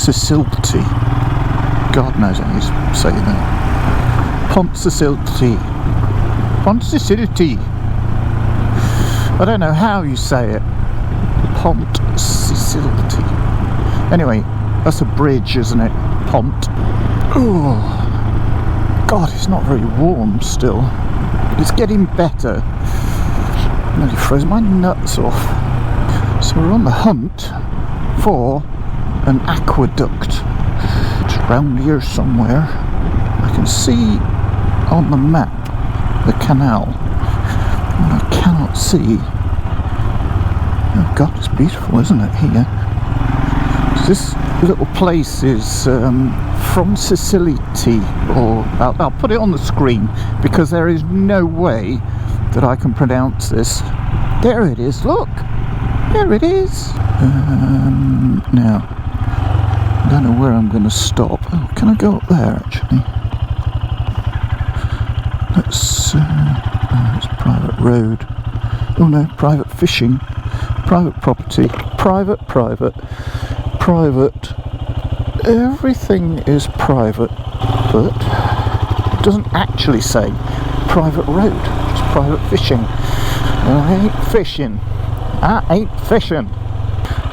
Pontcysyllte. God knows how you say that. Pontcysyllte. Pontcysyllte. I don't know how you say it. Pontcysyllte. Anyway, that's a bridge, isn't it? Pont. Oh, God, it's not very warm still. It's getting better. Nearly froze my nuts off. So we're on the hunt for an aqueduct. It's round here somewhere. I can see on the map the canal, and I cannot see. Oh God, it's beautiful, isn't it, here? So this little place is Pontcysyllte, or I'll put it on the screen because there is no way that I can pronounce this. There it is, look! There it is! Now, I don't know where I'm going to stop. Oh, can I go up there, actually? Let's... it's a private road. Oh no, private fishing. Private property. Private. Everything is private, but it doesn't actually say private road, just private fishing. And I ain't fishing.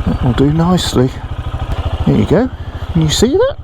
That will do nicely. There you go. Can you see that?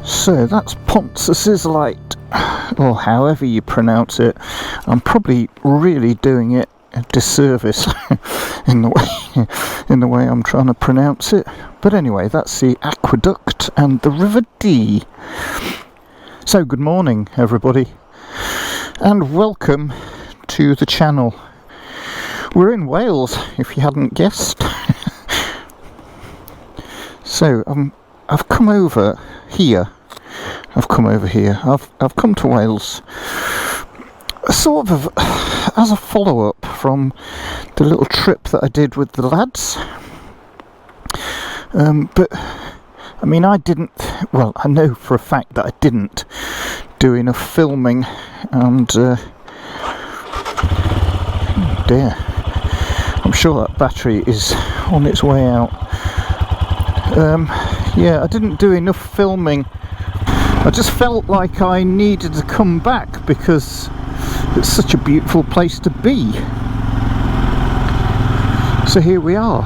So that's Pontcysyllte, or however you pronounce it. I'm probably really doing it a disservice in the way I'm trying to pronounce it. But anyway, that's the aqueduct and the River Dee. So good morning, everybody, and welcome to the channel. We're in Wales, if you hadn't guessed. So I've come over here. I've come to Wales sort of as a follow-up from the little trip that I did with the lads. But I mean, I know for a fact that I didn't do enough filming, and oh dear, I'm sure that battery is on its way out. Yeah, I didn't do enough filming. I just felt like I needed to come back because it's such a beautiful place to be. So here we are.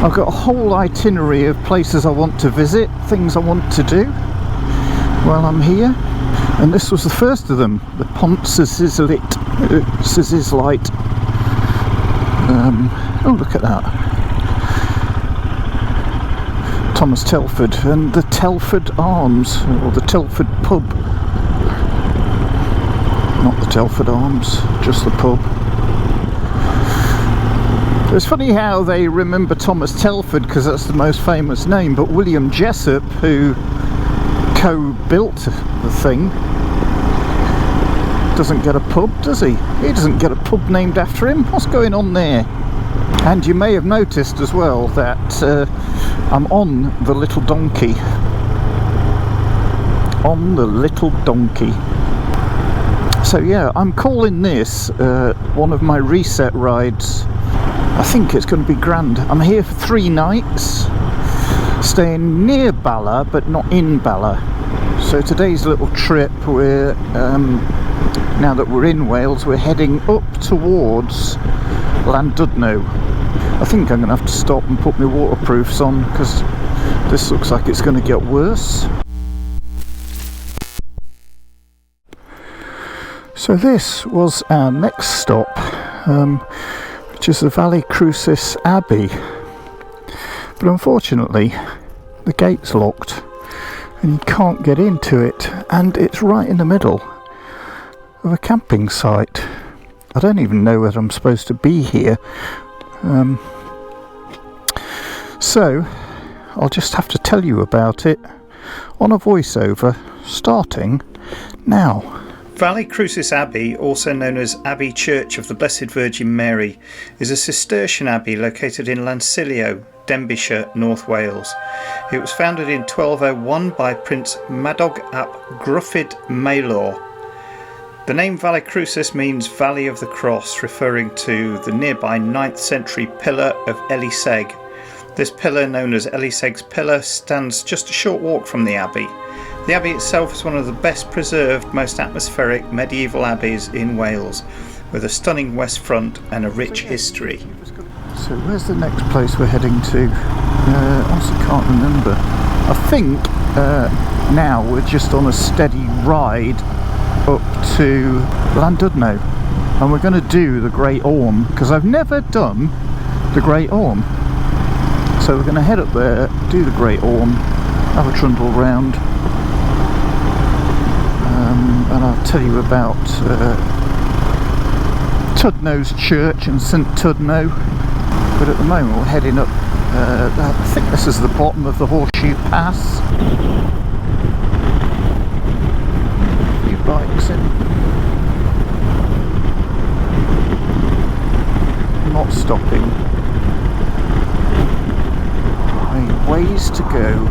I've got a whole itinerary of places I want to visit, things I want to do while I'm here, and this was the first of them, the Pontcysyllte. Oh, look at that. Thomas Telford and the Telford Arms, or the Telford Pub. Not the Telford Arms, just the pub. It's funny how they remember Thomas Telford because that's the most famous name, but William Jessup, who co-built the thing, doesn't get a pub, does he? He doesn't get a pub named after him. What's going on there? And you may have noticed as well that I'm on the little donkey. On the little donkey. So yeah, I'm calling this one of my reset rides. I think it's going to be grand. I'm here for 3 nights, staying near Bala but not in Bala. So today's little trip, we're now that we're in Wales, we're heading up towards Llandudno. I think I'm going to have to stop and put my waterproofs on because this looks like it's going to get worse. So this was our next stop, which is the Crucis Abbey. But unfortunately, the gate's locked and you can't get into it, and it's right in the middle of a camping site. I don't even know whether I'm supposed to be here. So I'll just have to tell you about it on a voiceover starting now. Crucis Abbey, also known as Abbey Church of the Blessed Virgin Mary, is a Cistercian abbey located in Llandudno, Denbighshire, North Wales. It was founded in 1201 by Prince Madog ap Gruffydd Maelor. The name Valley Crucis means Valley of the Cross, referring to the nearby 9th century pillar of Eliseg. This pillar, known as Eliseg's Pillar, stands just a short walk from the abbey. The abbey itself is one of the best preserved, most atmospheric medieval abbeys in Wales, with a stunning west front and a rich history. So where's the next place we're heading to? I also can't remember. I think now we're just on a steady ride up to Llandudno, and we're going to do the Great Orme because I've never done the Great Orme. So we're going to head up there, do the Great Orme, have a trundle round, and I'll tell you about Tudno's Church and St Tudno. But at the moment we're heading up, I think this is the bottom of the Horseshoe Pass. A few bikes in. Not stopping. Ways to go.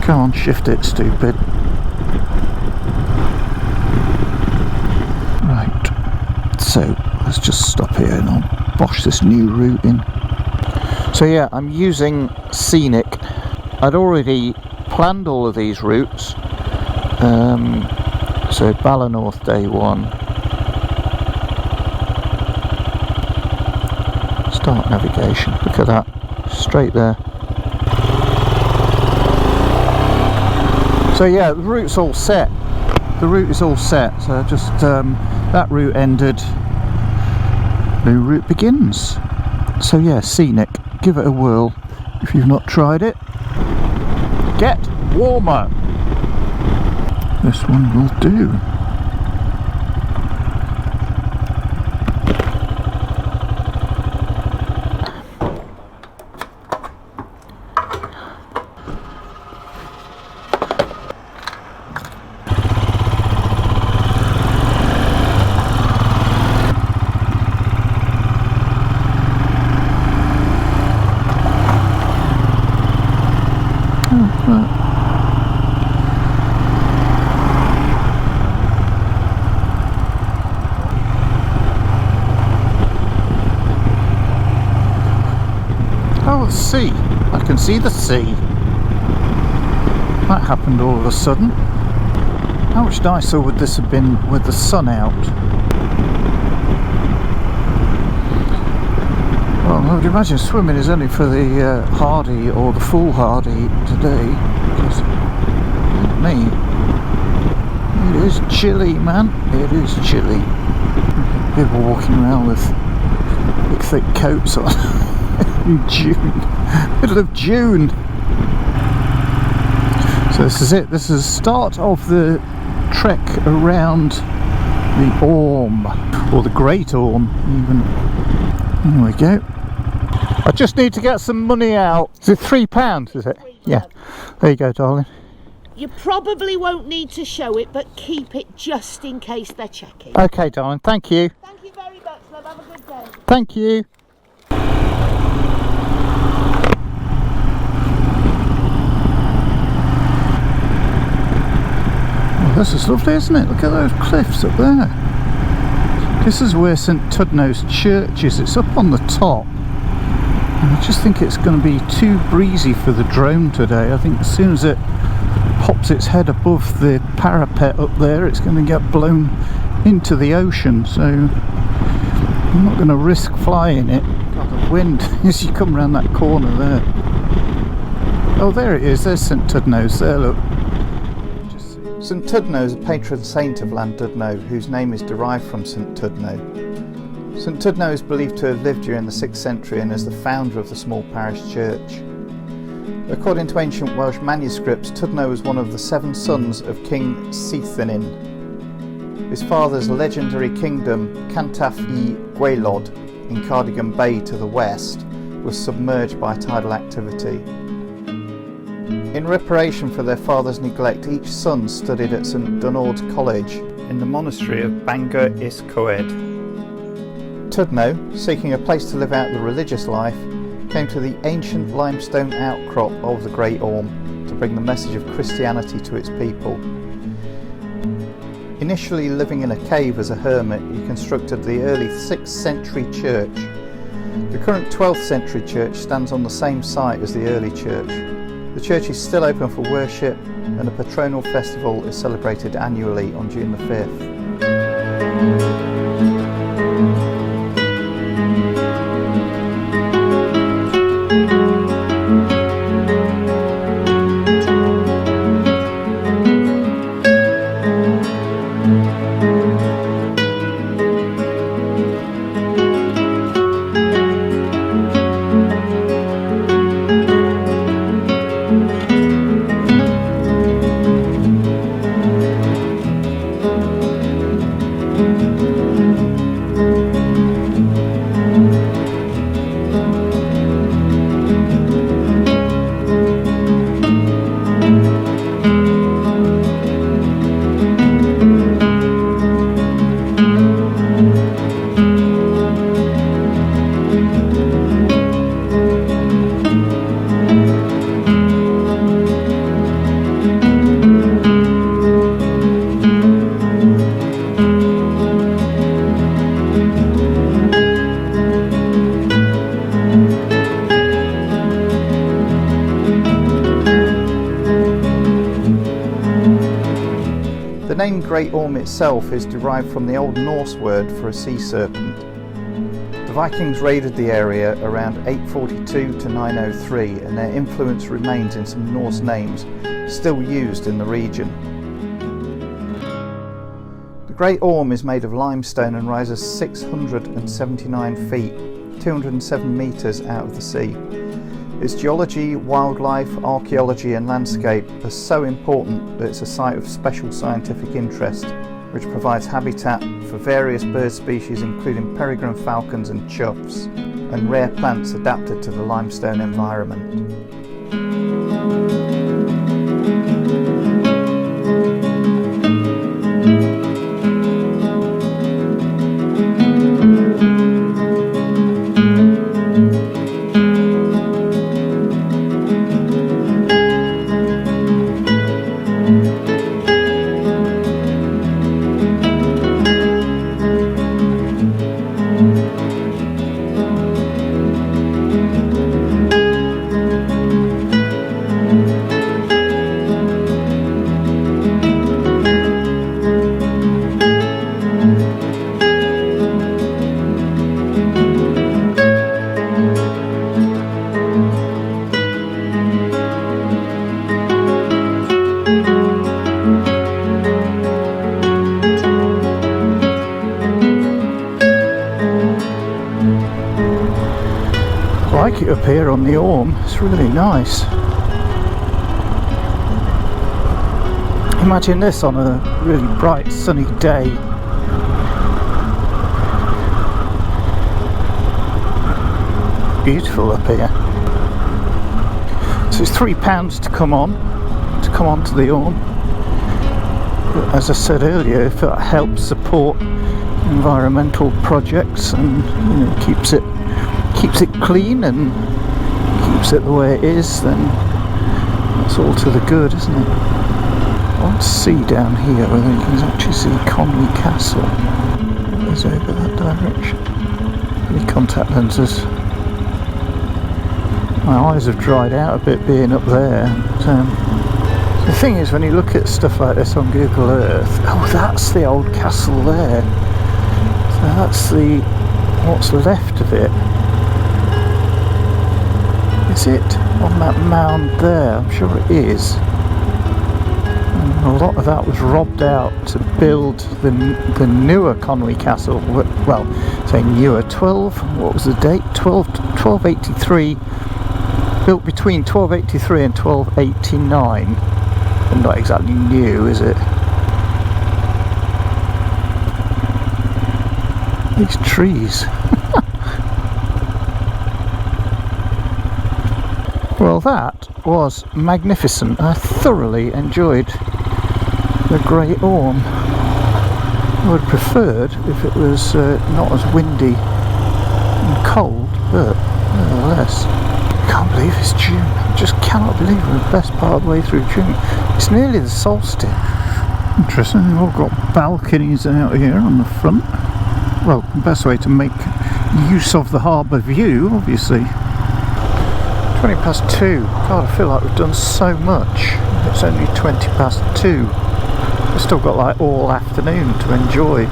Come on, shift it, stupid. Right, so let's just stop here and I'll bosh this new route in. So yeah, I'm using Scenic. I'd already planned all of these routes. So Bala North day 1. Start navigation, look at that, straight there. So yeah, the route's all set. The route is all set, so just that route ended, new route begins. So yeah, Scenic, give it a whirl if you've not tried it. Get warmer. This one will do. see the sea. That happened all of a sudden. How much nicer would this have been with the sun out? Well, I would imagine swimming is only for the hardy or the foolhardy today. Because, me, it is chilly, man. It is chilly. People walking around with big thick coats on in June, middle of June. So this is it. This is the start of the trek around the Orme, or the Great Orme even. There we go. I just need to get some money out. Is it £3, is it? Yeah. There you go, darling. You probably won't need to show it, but keep it just in case they're checking. Okay, darling. Thank you. Thank you very much, love. Have a good day. Thank you. Well, this is lovely, isn't it? Look at those cliffs up there. This is where St Llandudno's church is. It's up on the top. And I just think it's going to be too breezy for the drone today. I think as soon as it pops its head above the parapet up there, it's going to get blown into the ocean. So I'm not going to risk flying it. God, the wind as you come around that corner there. Oh, there it is. There's St Llandudno's there, look. St Llandudno is a patron saint of Llandudno, whose name is derived from St Llandudno. St Llandudno is believed to have lived during the 6th century and is the founder of the small parish church. According to ancient Welsh manuscripts, Llandudno was one of the 7 sons of King Cynthynnin. His father's legendary kingdom, Cantaf y Gwaelod, in Cardigan Bay to the west, was submerged by tidal activity. In reparation for their father's neglect, each son studied at St Donald College in the monastery of Bangor Is Coed. Llandudno, seeking a place to live out the religious life, came to the ancient limestone outcrop of the Great Orme to bring the message of Christianity to its people. Initially living in a cave as a hermit, he constructed the early 6th century church. The current 12th century church stands on the same site as the early church. The church is still open for worship, and a patronal festival is celebrated annually on June the 5th. The name Great Orme itself is derived from the Old Norse word for a sea serpent. The Vikings raided the area around 842 to 903, and their influence remains in some Norse names still used in the region. The Great Orme is made of limestone and rises 679 feet, 207 metres out of the sea. Its geology, wildlife, archaeology and landscape are so important that it's a site of special scientific interest, which provides habitat for various bird species including peregrine falcons and choughs, and rare plants adapted to the limestone environment. it up here on the Orme. It's really nice. Imagine this on a really bright sunny day. Beautiful up here. So it's £3 to come onto the Orme. But as I said earlier, if that helps support environmental projects and keeps it clean and keeps it the way it is, then that's all to the good, isn't it? I want to see down here whether you can actually see Conwy Castle. It is over that direction. Any contact lenses? My eyes have dried out a bit being up there. The thing is, when you look at stuff like this on Google Earth, oh, that's the old castle there. So that's what's left of it. Is it on that mound there? I'm sure it is. And a lot of that was robbed out to build the newer Conwy Castle. Well, say newer, what was the date? 1283. Built between 1283 and 1289. And not exactly new, is it? These trees. Well, that was magnificent. I thoroughly enjoyed the Great Orme. I would have preferred if it was not as windy and cold, but nevertheless. I can't believe it's June. I just cannot believe we're the best part of the way through June. It's nearly the solstice. Interesting, we've all got balconies out here on the front. Well, the best way to make use of the harbour view, obviously. 2:20. God, I feel like we've done so much. It's only 2:20. We've still got like all afternoon to enjoy.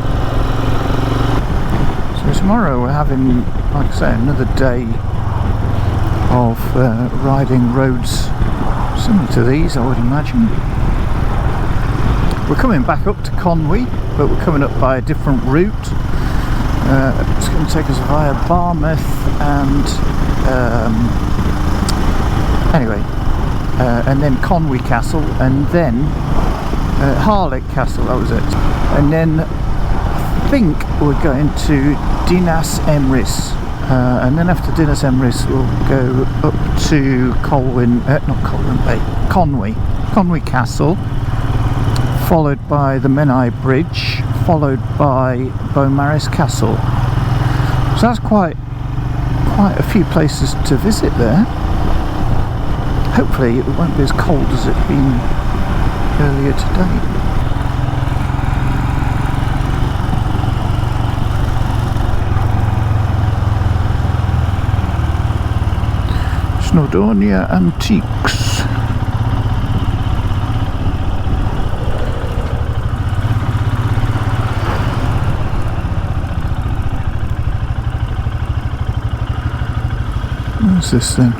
So tomorrow we're having, like I say, another day of riding roads similar to these, I would imagine. We're coming back up to Conwy, but we're coming up by a different route. It's going to take us via Barmouth and and then Conwy Castle, and then Harlech Castle, that was it. And then I think we're going to Dinas Emrys. And then after Dinas Emrys we'll go up to Conwy Castle, followed by the Menai Bridge, followed by Beaumaris Castle. So that's quite a few places to visit there. Hopefully it won't be as cold as it's been earlier today. Snowdonia Antiques. What's this then?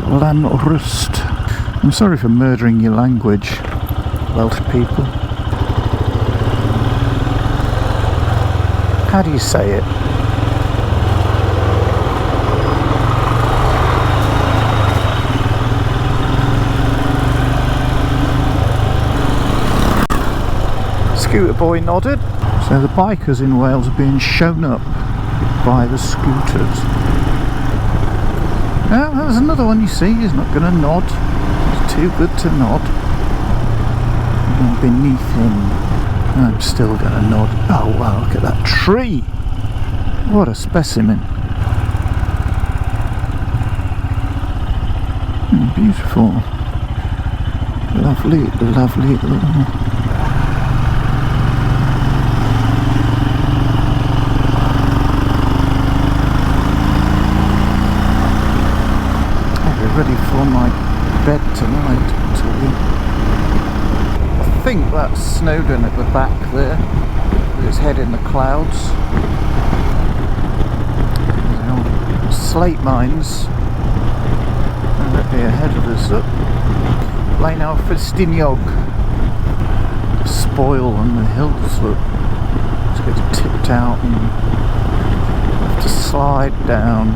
Llanrust. I'm sorry for murdering your language, Welsh people. How do you say it? Scooter boy nodded. So the bikers in Wales are being shown up by the scooters. Oh, there's another one, you see. He's not going to nod. He's too good to nod. And beneath him, I'm still going to nod. Oh wow, look at that tree! What a specimen. Beautiful. Lovely, lovely little... ready for my bed tonight, I tell you. I think that's Snowdon at the back there, with its head in the clouds. Slate mines directly ahead of us. Blaenau Festiniog, spoil on the hills, look. gets tipped out and have to slide down.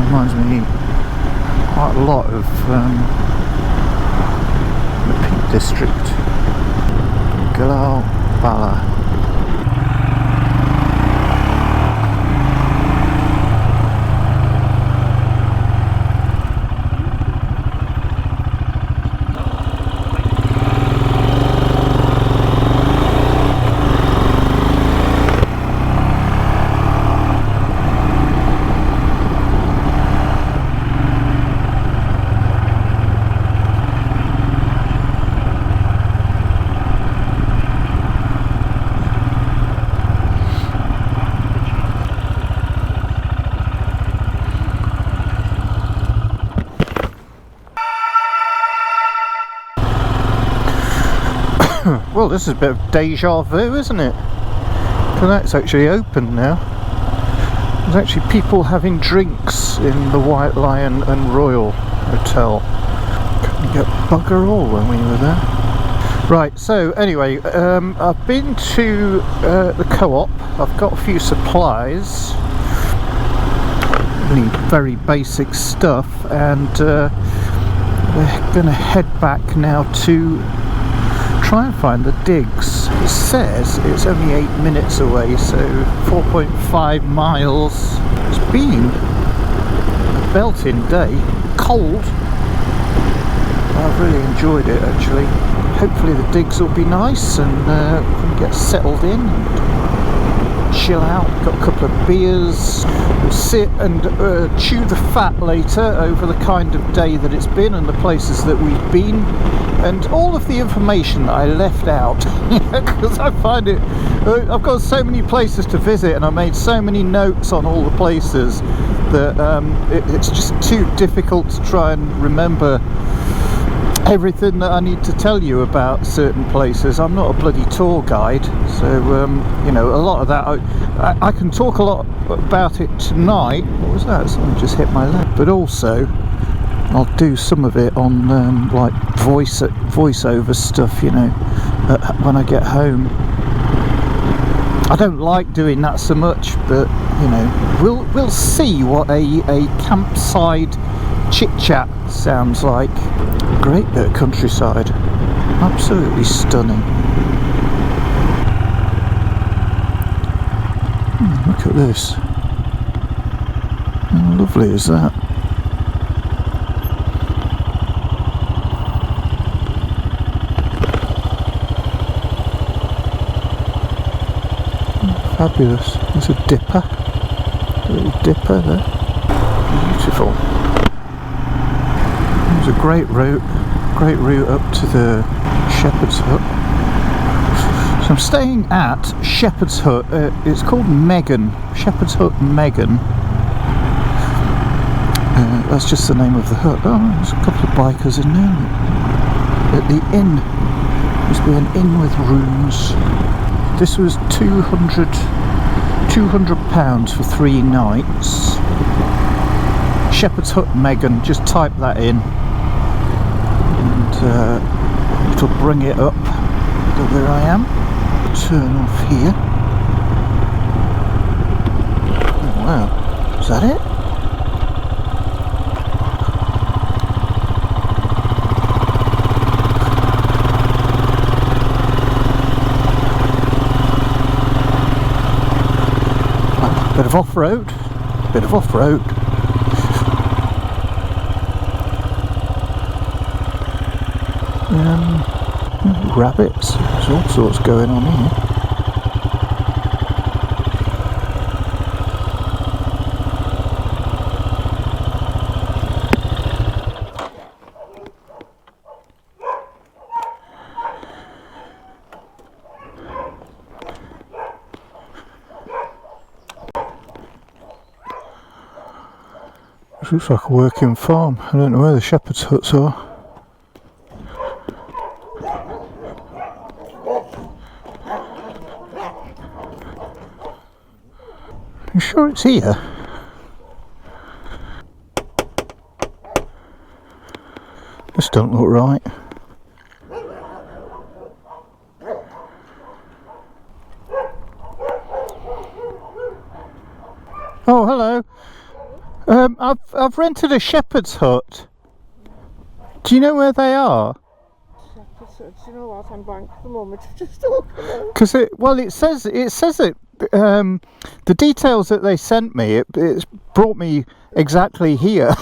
Reminds me quite a lot of the Peak District. Galal Bala. Well, this is a bit of deja vu, isn't it? Because that's actually open now. There's actually people having drinks in the White Lion and Royal Hotel. Couldn't get bugger all when we were there. Right, so anyway, I've been to the co-op. I've got a few supplies. Really very basic stuff, and we're going to head back now to try and find the digs. It says it's only 8 minutes away, so 4.5 miles. It's been a belting day, cold. I've really enjoyed it actually. Hopefully the digs will be nice and we can get settled in and chill out. Got a couple of beers. We'll sit and chew the fat later over the kind of day that it's been and the places that we've been. And all of the information that I left out, because I find it, I've got so many places to visit and I made so many notes on all the places that it's just too difficult to try and remember everything that I need to tell you about certain places. I'm not a bloody tour guide, so you know, a lot of that I can talk a lot about it tonight. What was that? Someone just hit my leg. But also I'll do some of it on like voiceover stuff, you know, when I get home. I don't like doing that so much, but you know, we'll see what a campsite chit chat sounds like. Great bit of countryside, absolutely stunning. Look at this. How lovely is that? Fabulous. There's a dipper. A little dipper there. Beautiful. There's a great route up to the Shepherd's Hut. So I'm staying at Shepherd's Hut. It's called Megan. Shepherd's Hut Megan. That's just the name of the hut. Oh, there's a couple of bikers in there. At the inn. Must be an inn with rooms. This was £200 for 3 nights. Shepherd's Hut Megan, just type that in and it'll bring it up to where I am. Turn off here. Oh, wow, is that it? Bit of off-road, bit of off-road. Rabbits, there's all sorts going on here. This looks like a working farm. I don't know where the shepherd's huts are. You sure it's here? This don't look right. Oh, hello. I've rented a shepherd's hut. Do you know where they are? Do you know what? I'm blank at the moment. Just talking. Because it says it. The details that they sent me, it's brought me exactly here.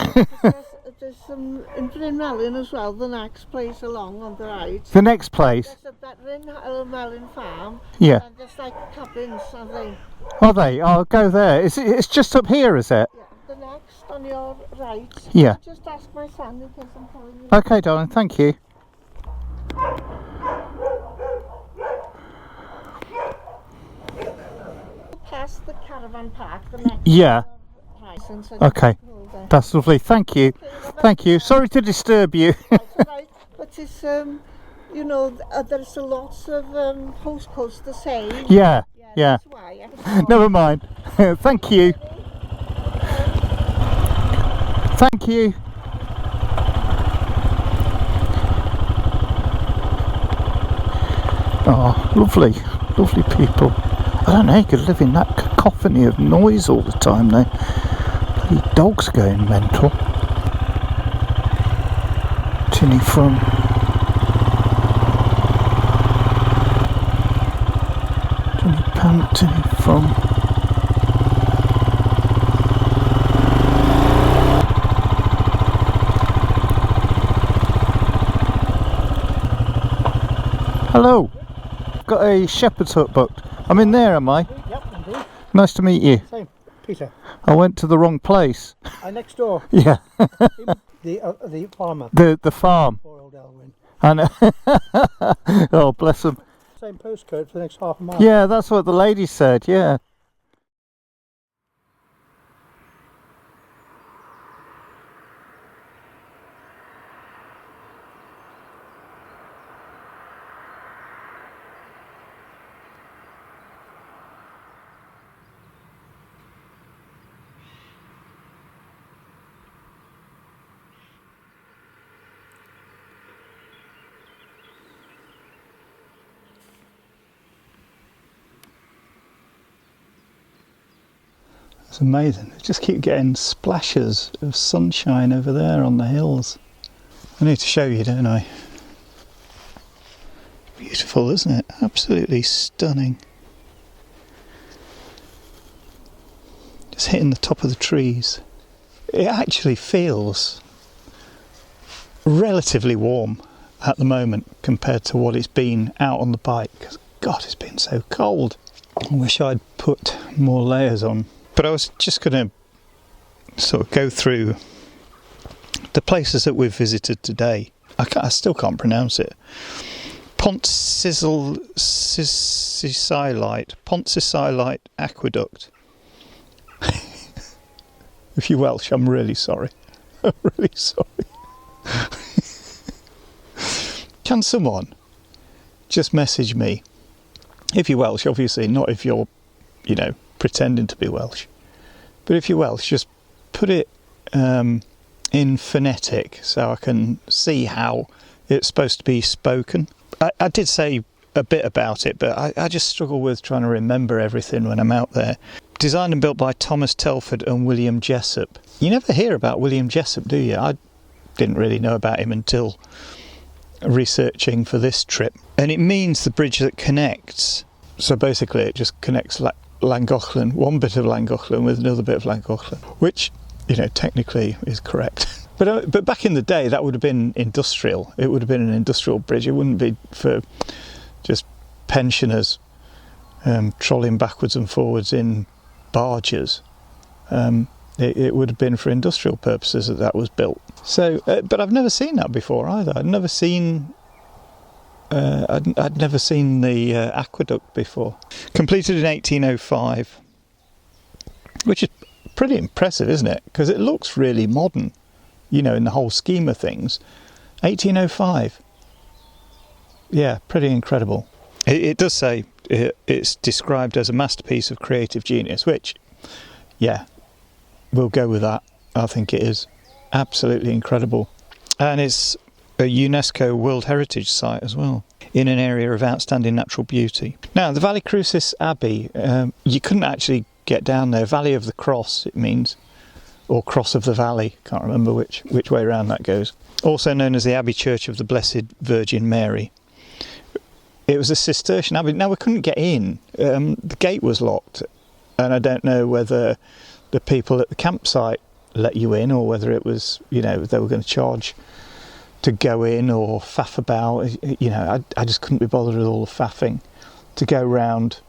There's some in Brynmelyn as well. The next place along on the right. The next place. There's a Brynmelyn farm. Yeah. And there's like cabins, I think. Are they? I'll go there. It's just up here, is it? Yeah. The next on your right. Yeah. Just ask my son in case I'm telling you. Okay, darling. Thank you. Past the caravan park. The next. Yeah. Right. Okay. That's lovely. Thank you. Thank you. Sorry to disturb you. Right. But it's you know, there's a lots of postcodes the same. Yeah. Yeah. That's why. Never mind. Thank you. Thank you. Oh, lovely, lovely people. I don't know, you could live in that cacophony of noise all the time though. Bloody dogs going mental. Tinny from. Tinny pant, tinny from. Hello. Got a shepherd's hut booked. I'm in there, am I? Yep, indeed. Nice to meet you. Same, Peter. I went to the wrong place. Next door. Yeah. The farmer. The farm. Poor old Elwyn. And oh, bless them. Same postcode for the next half a mile. Yeah, that's what the lady said. Yeah. It's amazing. I just keep getting splashes of sunshine over there on the hills. I need to show you, don't I? Beautiful, isn't it? Absolutely stunning. Just hitting the top of the trees. It actually feels relatively warm at the moment compared to what it's been out on the bike. Because God, it's been so cold. I wish I'd put more layers on. But I was just going to sort of go through the places that we've visited today. I still can't pronounce it. Pontcysyllte Aqueduct. If you're Welsh, I'm really sorry. I'm really sorry. Can someone just message me? If you're Welsh, obviously, not if you're, you know, pretending to be Welsh. But if you're Welsh, just put it in phonetic so I can see how it's supposed to be spoken. I did say a bit about it, but I just struggle with trying to remember everything when I'm out there. Designed and built by Thomas Telford and William Jessup. You never hear about William Jessup, do you? I didn't really know about him until researching for this trip. And it means the bridge that connects. So basically it just connects Llangollen, one bit of Llangollen with another bit of Llangollen, which, you know, technically is correct. But back in the day, that would have been industrial. It would have been an industrial bridge. It wouldn't be for just pensioners trolling backwards and forwards in barges. It would have been for industrial purposes that was built. So, but I've never seen that before either. I'd never seen the aqueduct before. Completed in 1805, which is pretty impressive, isn't it? Because it looks really modern, you know, in the whole scheme of things. 1805. Yeah, pretty incredible. It does say it's described as a masterpiece of creative genius, which, yeah, we'll go with that. I think it is absolutely incredible. And it's a UNESCO World Heritage Site as well, in an area of outstanding natural beauty. Now, the Valley Crucis Abbey, you couldn't actually get down there. Valley of the Cross, it means, or Cross of the Valley, can't remember which way around that goes. Also known as the Abbey Church of the Blessed Virgin Mary. It was a Cistercian abbey. Now, we couldn't get in. The gate was locked, and I don't know whether the people at the campsite let you in, or whether it was, you know, they were going to charge to go in or faff about. You know, I just couldn't be bothered with all the faffing to go round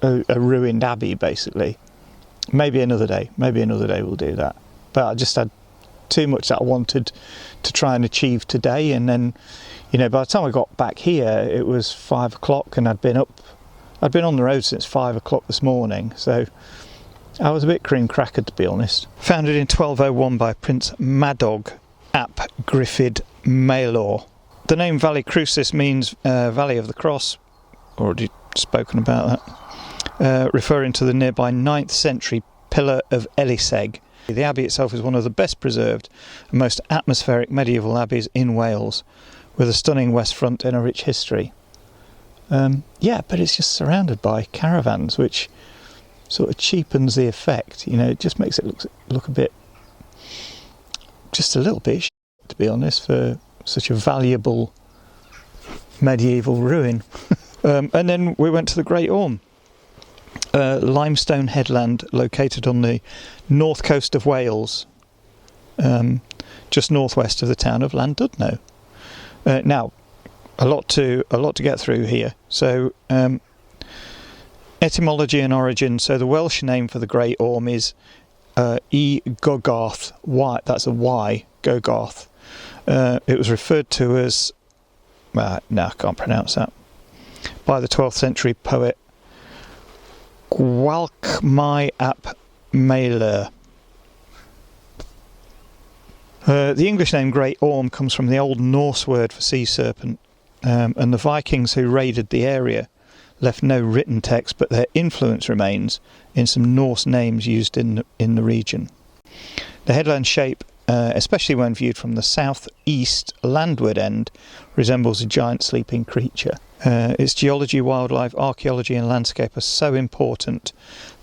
a ruined abbey, basically. Maybe another day we'll do that. But I just had too much that I wanted to try and achieve today, and then, you know, by the time I got back here it was 5 o'clock, and I'd been on the road since 5 o'clock this morning, so I was a bit cream crackered, to be honest. Founded in 1201 by Prince Madog ap Griffith Maelor. The name Valley Crucis means Valley of the Cross, already spoken about that, referring to the nearby 9th century pillar of Eliseg. The abbey itself is one of the best preserved and most atmospheric medieval abbeys in Wales, with a stunning west front and a rich history. Yeah, but it's just surrounded by caravans, which sort of cheapens the effect. You know, it just makes it look a bit, just a little bit shit, to be honest, for such a valuable medieval ruin. And then we went to the Great Orme, limestone headland located on the north coast of Wales, just northwest of the town of Llandudno. Now, a lot to get through here. So, etymology and origin. So the Welsh name for the Great Orme is E Gogarth. Y, that's a Y, Gogarth. It was referred to as, no, I can't pronounce that, by the 12th century poet Gwalchmai ap Maelor. The English name Great Orme comes from the Old Norse word for sea serpent, and the Vikings who raided the area left no written text, but their influence remains in some Norse names used in the region. The headland shape, especially when viewed from the south-east landward end, resembles a giant sleeping creature. Its geology, wildlife, archaeology and landscape are so important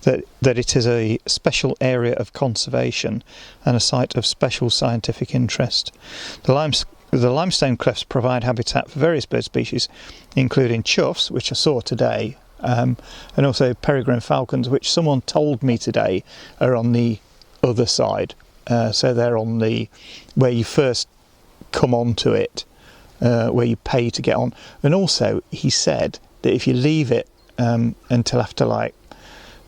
that it is a special area of conservation and a site of special scientific interest. The limestone clefts provide habitat for various bird species, including choughs, which I saw today, and also peregrine falcons, which someone told me today are on the other side. So they're on the, where you first come onto it, where you pay to get on. And also he said that if you leave it until after like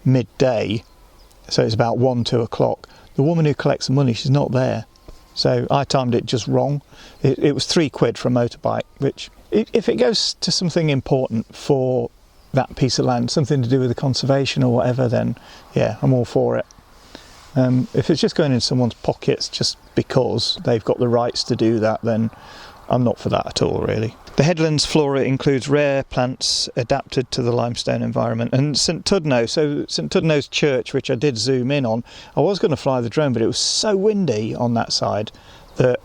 midday, so it's about 1-2 o'clock, the woman who collects the money, she's not there. So I timed it just wrong. It was £3 for a motorbike, which, if it goes to something important for that piece of land, something to do with the conservation or whatever, then yeah, I'm all for it. If it's just going in someone's pockets just because they've got the rights to do that, then I'm not for that at all, really. The headland's flora includes rare plants adapted to the limestone environment. And St Tudno, so St Tudno's church, which I did zoom in on, I was going to fly the drone, but it was so windy on that side that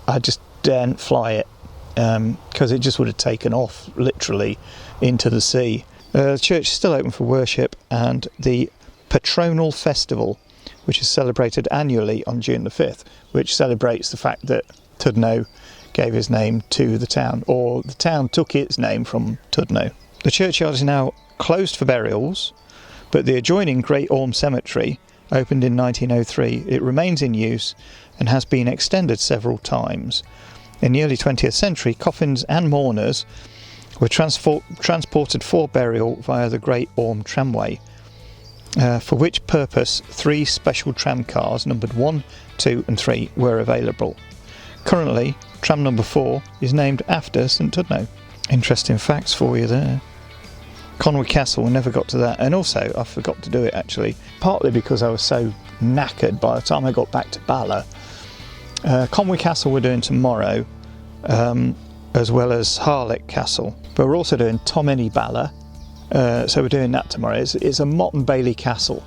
I just daren't fly it, because it just would have taken off, literally, into the sea. The church is still open for worship, and the Patronal Festival, which is celebrated annually on June the 5th, which celebrates the fact that Tudno gave his name to the town, or the town took its name from Tudno. The churchyard is now closed for burials, but the adjoining Great Orme Cemetery opened in 1903. It remains in use and has been extended several times. In the early 20th century, coffins and mourners were transported for burial via the Great Orme tramway, for which purpose 3 special tram cars numbered 1, 2 and 3 were available. Currently, tram number 4 is named after St Tudno. Interesting facts for you there. Conwy Castle, we never got to that, and also I forgot to do it actually, partly because I was so knackered by the time I got back to Bala. Conwy Castle we're doing tomorrow, as well as Harlech Castle, but we're also doing Tomini Bala, so we're doing that tomorrow. It's a Motte and Bailey castle,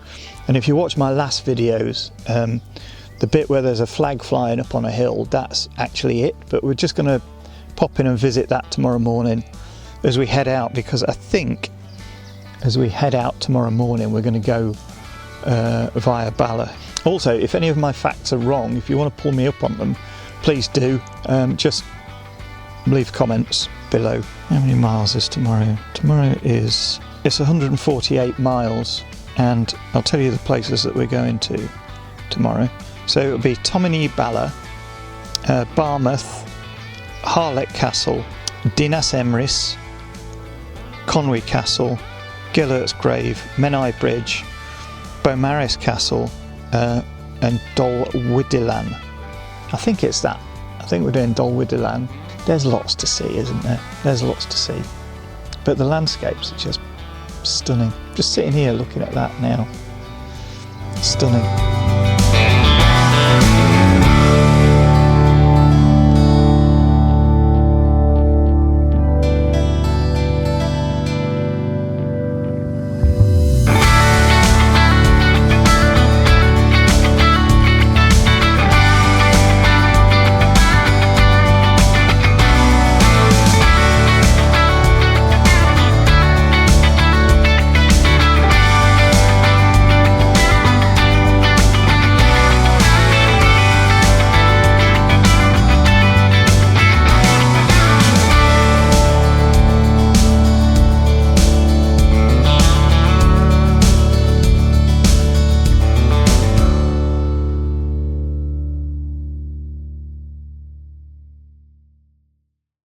and if you watch my last videos, the bit where there's a flag flying up on a hill, that's actually it, but we're just going to pop in and visit that tomorrow morning as we head out, because I think as we head out tomorrow morning we're going to go via Bala. Also, if any of my facts are wrong, if you want to pull me up on them, please do. Just leave comments below. How many miles is tomorrow? Tomorrow it's 148 miles, and I'll tell you the places that we're going to tomorrow. So it'll be Tominey Bala, Barmouth, Harlech Castle, Dinas Emrys, Conwy Castle, Gillert's Grave, Menai Bridge, Beaumaris Castle, and Dolwyddilan. I think it's that. I think we're doing Dolwyddilan. There's lots to see, isn't there? There's lots to see. But the landscapes are just stunning. Just sitting here looking at that now. Stunning.